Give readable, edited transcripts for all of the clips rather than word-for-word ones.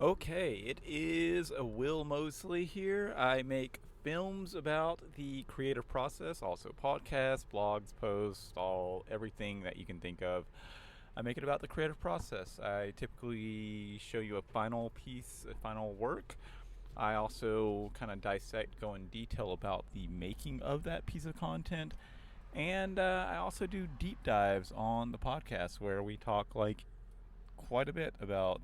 Okay, it is a Will Mosley here. I make films about the creative process, also podcasts, blogs, posts, all everything that you can think of. I make it about the creative process. I typically show you a final piece, a final work. I also kind of dissect, go in detail about the making of that piece of content. And I also do deep dives on the podcast where we talk like quite a bit about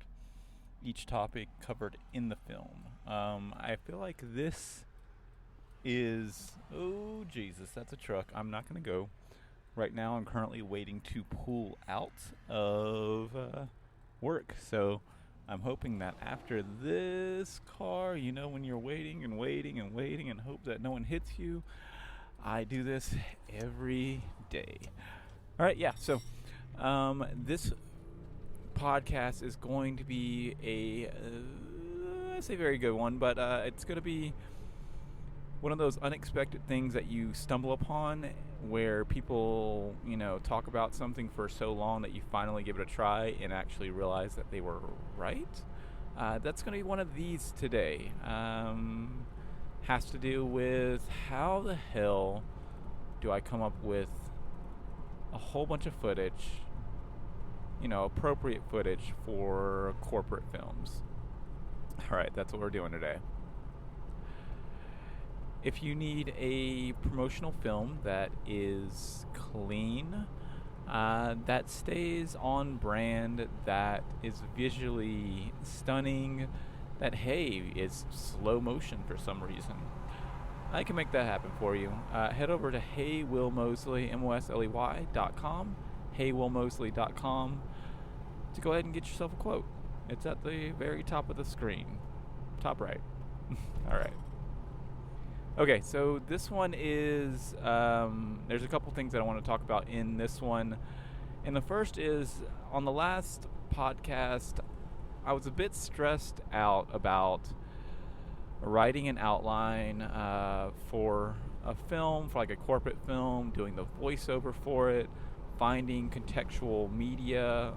each topic covered in the film. I feel like this is. Oh, Jesus, that's a truck. I'm not going to go. Right now, I'm currently waiting to pull out of work. So I'm hoping that after this car, when you're waiting and waiting and waiting and hope that no one hits you, I do this every day. All right, yeah. So this podcast is going to be I say very good one, but it's going to be one of those unexpected things that you stumble upon where people, talk about something for so long that you finally give it a try and actually realize that they were right. That's going to be one of these today. Has to do with how the hell do I come up with a whole bunch of footage, appropriate footage for corporate films. All right, that's what we're doing today. If you need a promotional film that is clean, that stays on brand, that is visually stunning, that, hey, is slow motion for some reason, I can make that happen for you. Head over to heywillmosley, Mosley.com, heywillmosley.com, to go ahead and get yourself a quote. It's at the very top of the screen. Top right. All right. Okay, so this one is, there's a couple things that I want to talk about in this one. And the first is, on the last podcast, I was a bit stressed out about writing an outline for a film, for like a corporate film, doing the voiceover for it, finding contextual media,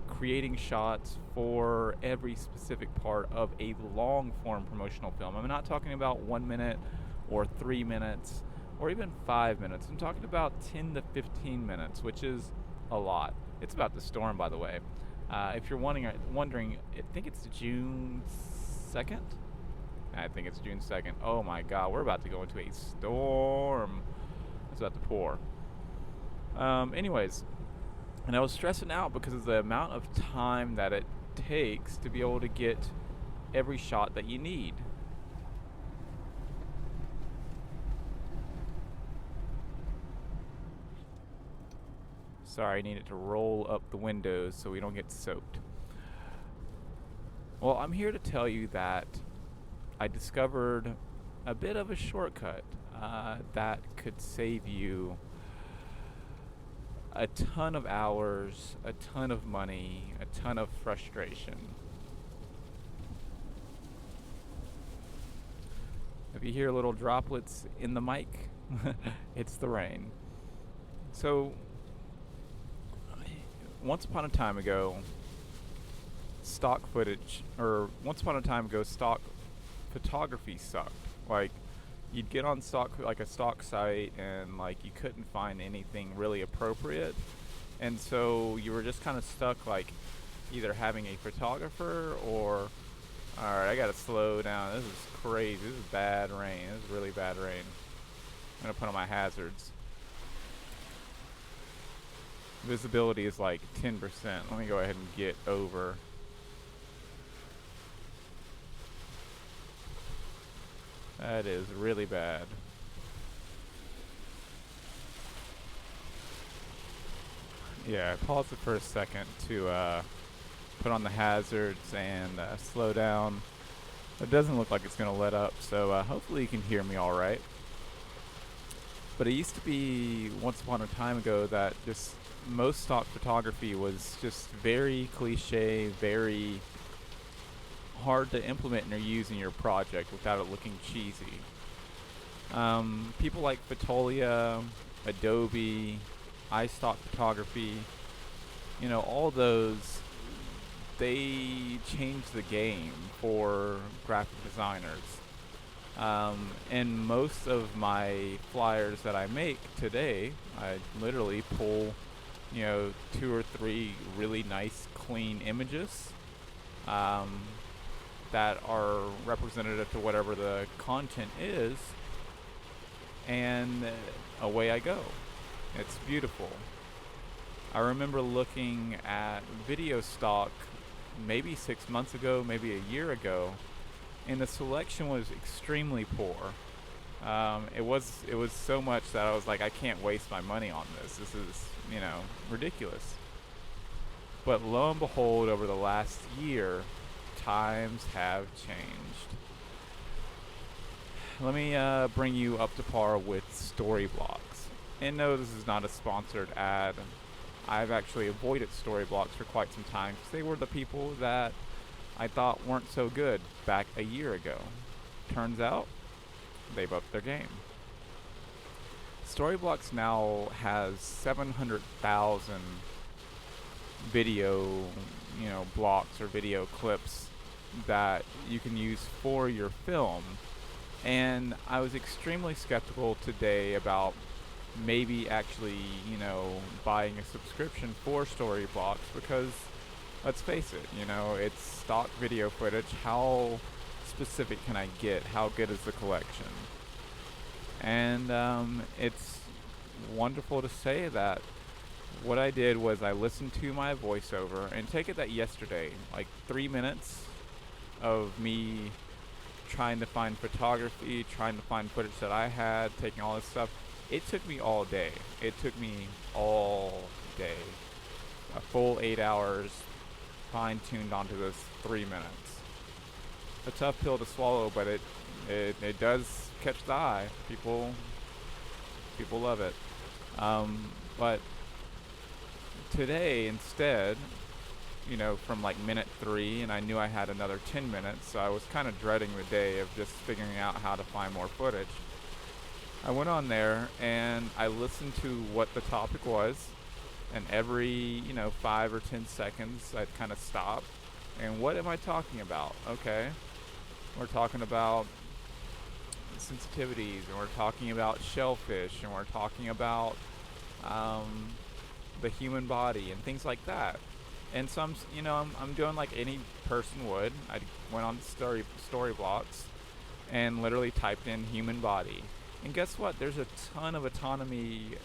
creating shots for every specific part of a long form promotional film. I'm not talking about 1 minute or 3 minutes or even 5 minutes. I'm talking about 10 to 15 minutes, which is a lot. It's about to storm, by the way. If you're wondering, I think it's June 2nd? I think it's June 2nd. Oh my God, we're about to go into a storm. It's about to pour. Anyways, and I was stressing out because of the amount of time that it takes to be able to get every shot that you need. Sorry, I needed to roll up the windows so we don't get soaked. Well, I'm here to tell you that I discovered a bit of a shortcut that could save you a ton of hours, a ton of money, a ton of frustration. If you hear little droplets in the mic, it's the rain. So, once upon a time ago, stock photography sucked. Like, you'd get on a stock site, and like you couldn't find anything really appropriate, and so you were just kind of stuck, like either having a photographer or, all right, I gotta slow down. This is crazy. This is bad rain. This is really bad rain. I'm gonna put on my hazards. Visibility is like 10%. Let me go ahead and get over. That is really bad. Yeah, pause it for a second to put on the hazards and slow down. It doesn't look like it's going to let up, so hopefully you can hear me all right. But it used to be once upon a time ago that just most stock photography was just very cliche, very hard to implement and use in your project without it looking cheesy. People like Fotolia, Adobe, iStock Photography, all those they changed the game for graphic designers. And most of my flyers that I make today, I literally pull, 2 or 3 really nice, clean images um, that are representative to whatever the content is, and away I go. It's beautiful. I remember looking at video stock maybe 6 months ago, maybe a year ago, and the selection was extremely poor. It was so much that I was like, I can't waste my money on this. This is ridiculous. But lo and behold, over the last year, times have changed. Let me bring you up to par with Storyblocks. And no, this is not a sponsored ad. I've actually avoided Storyblocks for quite some time because they were the people that I thought weren't so good back a year ago. Turns out, they've upped their game. Storyblocks now has 700,000 video, blocks or video clips that you can use for your film. And I was extremely skeptical today about maybe actually, buying a subscription for Storyblocks because, let's face it, it's stock video footage. How specific can I get? How good is the collection? And it's wonderful to say that what I did was I listened to my voiceover, and take it that yesterday, like 3 minutes of me trying to find photography, trying to find footage that I had, taking all this stuff. It took me all day. It took me all day. A full 8 hours fine-tuned onto this 3 minutes. A tough pill to swallow, but it does catch the eye. People love it. But today instead, from like minute 3, and I knew I had another 10 minutes, so I was kind of dreading the day of just figuring out how to find more footage. I went on there and I listened to what the topic was, and every 5 or 10 seconds I'd kind of stop, and what am I talking about? Okay, we're talking about sensitivities, and we're talking about shellfish, and we're talking about the human body and things like that. And so I'm doing like any person would. I went on Storyblocks and literally typed in human body. And guess what? There's a ton of autonomy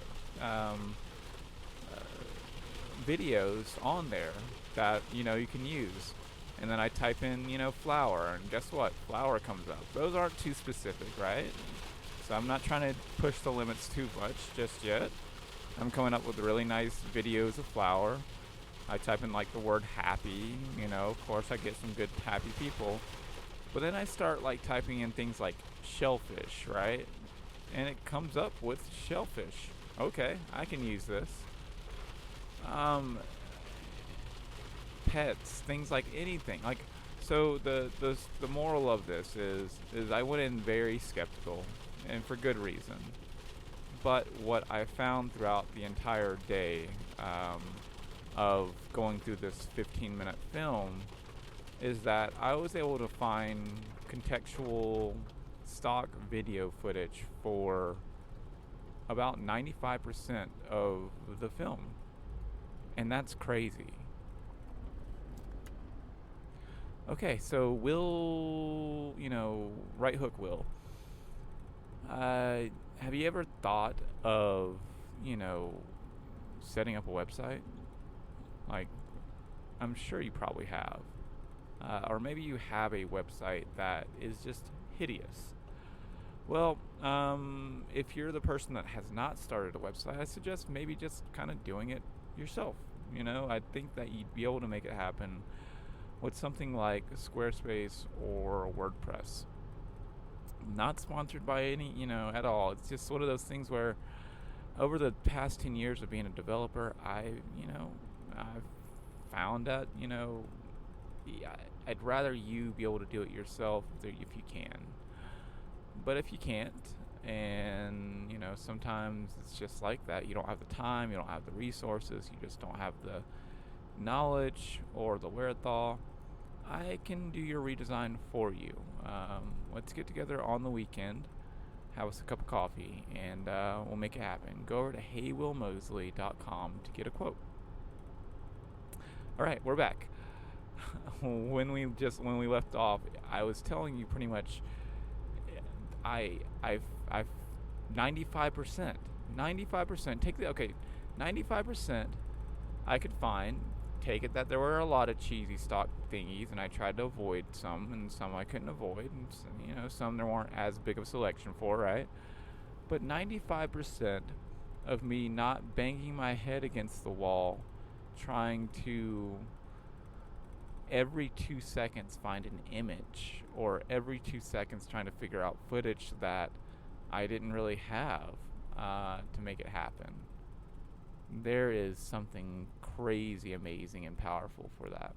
videos on there that you can use. And then I type in flower, and guess what? Flower comes up. Those aren't too specific, right? So I'm not trying to push the limits too much just yet. I'm coming up with really nice videos of flower. I type in like the word happy, of course I get some good happy people. But then I start like typing in things like shellfish, right? And it comes up with shellfish. Okay, I can use this. Pets, things like anything. Like, so the moral of this is I went in very skeptical, and for good reason. But what I found throughout the entire day of going through this 15-minute film is that I was able to find contextual stock video footage for about 95% of the film. And that's crazy. Okay, so Will, Right Hook Will. Have you ever thought of, setting up a website? Like, I'm sure you probably have. Or maybe you have a website that is just hideous. Well, if you're the person that has not started a website, I suggest maybe just kind of doing it yourself. I think that you'd be able to make it happen with something like Squarespace or WordPress. Not sponsored by any, at all. It's just one of those things where over the past 10 years of being a developer, I've found that, I'd rather you be able to do it yourself if you can. But if you can't, and, sometimes it's just like that. You don't have the time, you don't have the resources, you just don't have knowledge or the wherewithal, I can do your redesign for you. Let's get together on the weekend, have us a cup of coffee, and we'll make it happen. Go over to heywillmosley.com to get a quote. All right, we're back. when we left off, I was telling you pretty much. I've 95%. 95%. 95%. I could find. Take it that there were a lot of cheesy stock thingies, and I tried to avoid some, and some I couldn't avoid, and some there weren't as big of a selection for, right? But 95% of me not banging my head against the wall, trying to every 2 seconds find an image, or every 2 seconds trying to figure out footage that I didn't really have to make it happen. There is something crazy, amazing, and powerful for that.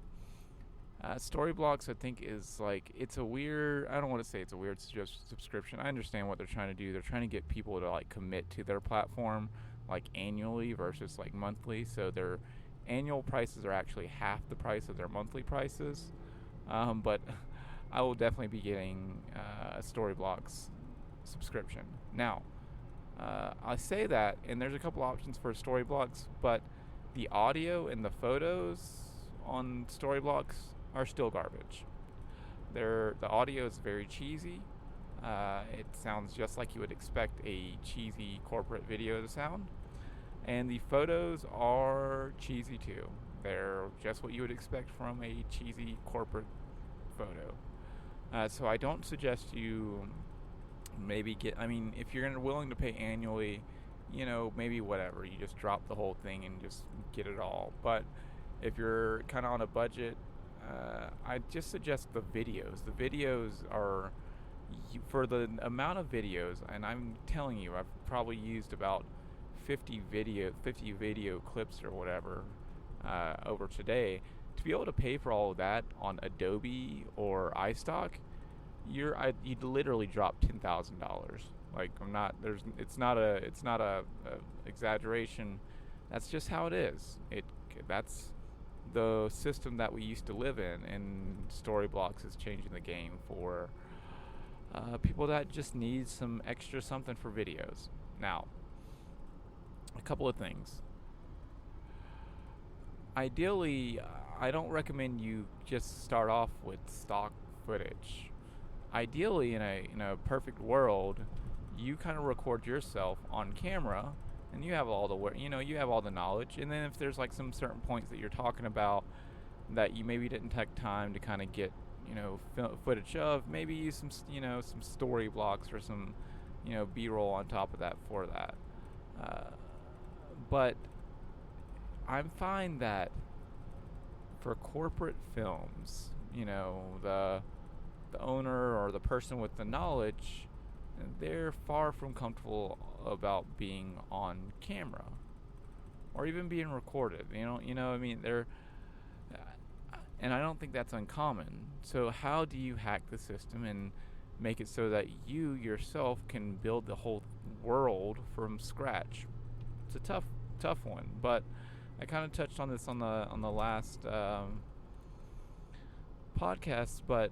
Storyblocks, I think, is like, it's a weird, I don't want to say it's a weird subscription. I understand what they're trying to do. They're trying to get people to like commit to their platform like annually versus like monthly. So their annual prices are actually half the price of their monthly prices. But I will definitely be getting a Storyblocks subscription. Now, I say that, and there's a couple options for Storyblocks, but the audio and the photos on Storyblocks are still garbage. The audio is very cheesy. It sounds just like you would expect a cheesy corporate video to sound. And the photos are cheesy too. They're just what you would expect from a cheesy corporate photo. So I don't suggest you maybe if you're willing to pay annually, maybe whatever, you just drop the whole thing and just get it all. But if you're kind of on a budget, I just suggest the videos. The videos are, for the amount of videos, and I'm telling you, I've probably used about 50 video clips or whatever over today. To be able to pay for all of that on Adobe or iStock, you'd literally drop $10,000. Like, it's not a exaggeration. That's just how it is. That's the system that we used to live in, and Storyblocks is changing the game for people that just need some extra something for videos. Now, a couple of things. Ideally, I don't recommend you just start off with stock footage. Ideally, in a perfect world, you kind of record yourself on camera, and you have all the knowledge. And then if there's like some certain points that you're talking about that you maybe didn't take time to kind of get footage of, maybe use some story blocks or some B-roll on top of that for that. But I'm fine that for corporate films, the owner or the person with the knowledge, they're far from comfortable about being on camera or even being recorded. They're, and I don't think that's uncommon. So how do you hack the system and make it so that you yourself can build the whole world from scratch? It's a tough one, but I kind of touched on this on the last podcast. But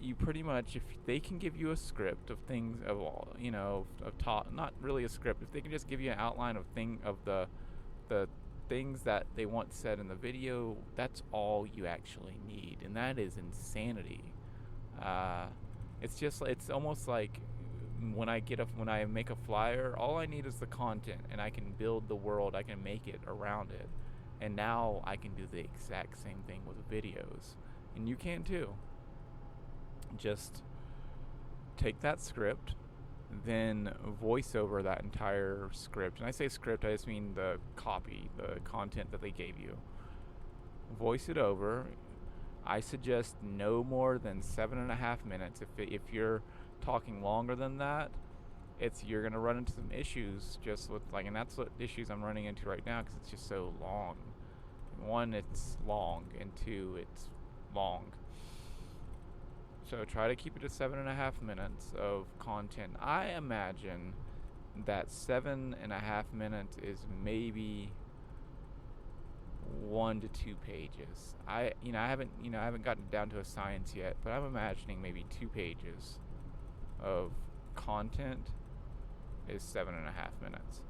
you pretty much, if they can give you a script of things not really a script, if they can just give you an outline of the things that they want said in the video, that's all you actually need, and that is insanity. It's almost like when I make a flyer, all I need is the content, and I can build the world, I can make it around it, and now I can do the exact same thing with videos, and you can too. Just take that script, then voice over that entire script. And I say script, I just mean the copy, the content that they gave you. Voice it over. I suggest no more than 7.5 minutes. If you're talking longer than that, you're gonna run into some issues just with and that's what issues I'm running into right now, because it's just so long. One, it's long, and two, it's long. So try to keep it to 7.5 minutes of content. I imagine that 7.5 minutes is maybe 1 to 2 pages. I haven't gotten down to a science yet, but I'm imagining maybe 2 pages of content is 7.5 minutes.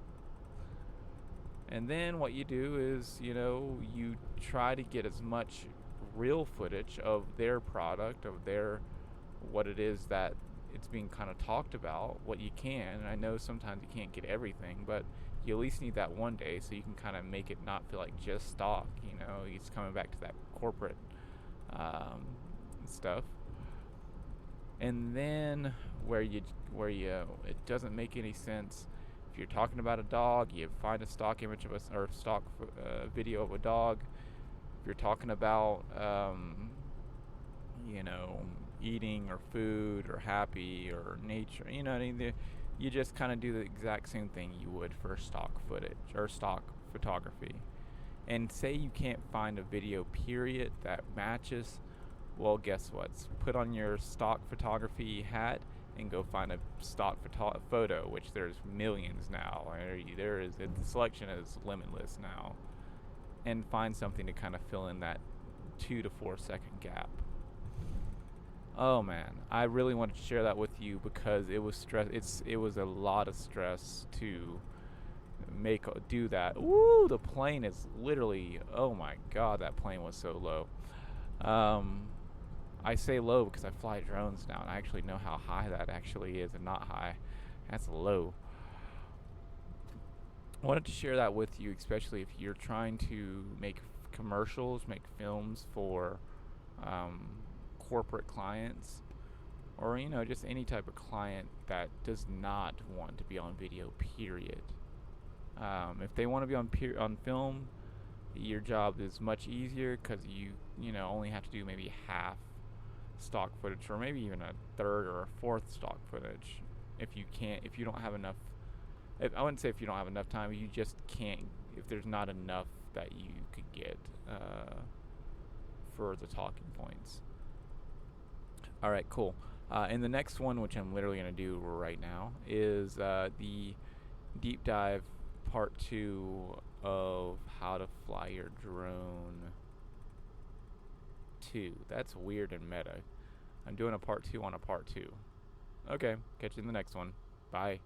And then what you do is, you try to get as much real footage of their product, of their what it is that it's being kind of talked about, what you can. And I know sometimes you can't get everything, but you at least need that one day so you can kind of make it not feel like just stock. It's coming back to that corporate stuff. And then it doesn't make any sense. If you're talking about a dog, you find a stock image of or stock video of a dog. If you're talking about eating or food or happy or nature, you just kind of do the exact same thing you would for stock footage or stock photography. And say you can't find a video period that matches, well, guess what? Put on your stock photography hat and go find a stock photo, which there's millions now. The selection is limitless now, and find something to kind of fill in that 2 to 4 second gap. Oh man, I really wanted to share that with you because it was stress. It was a lot of stress to do that. Ooh, the plane is literally. Oh my god, that plane was so low. I say low because I fly drones now, and I actually know how high that actually is, and not high. That's low. I wanted to share that with you, especially if you're trying to make commercials, make films for corporate clients, or just any type of client that does not want to be on video, period. If they want to be on film, your job is much easier because you only have to do maybe half stock footage, or maybe even a third or a fourth stock footage. If you don't have enough, I wouldn't say if you don't have enough time, you just can't. If there's not enough that you could get for the talking points. All right, cool. And the next one, which I'm literally going to do right now, is the deep dive part 2 of how to fly your drone 2. That's weird and meta. I'm doing a part 2 on a part 2. Okay, catch you in the next one. Bye.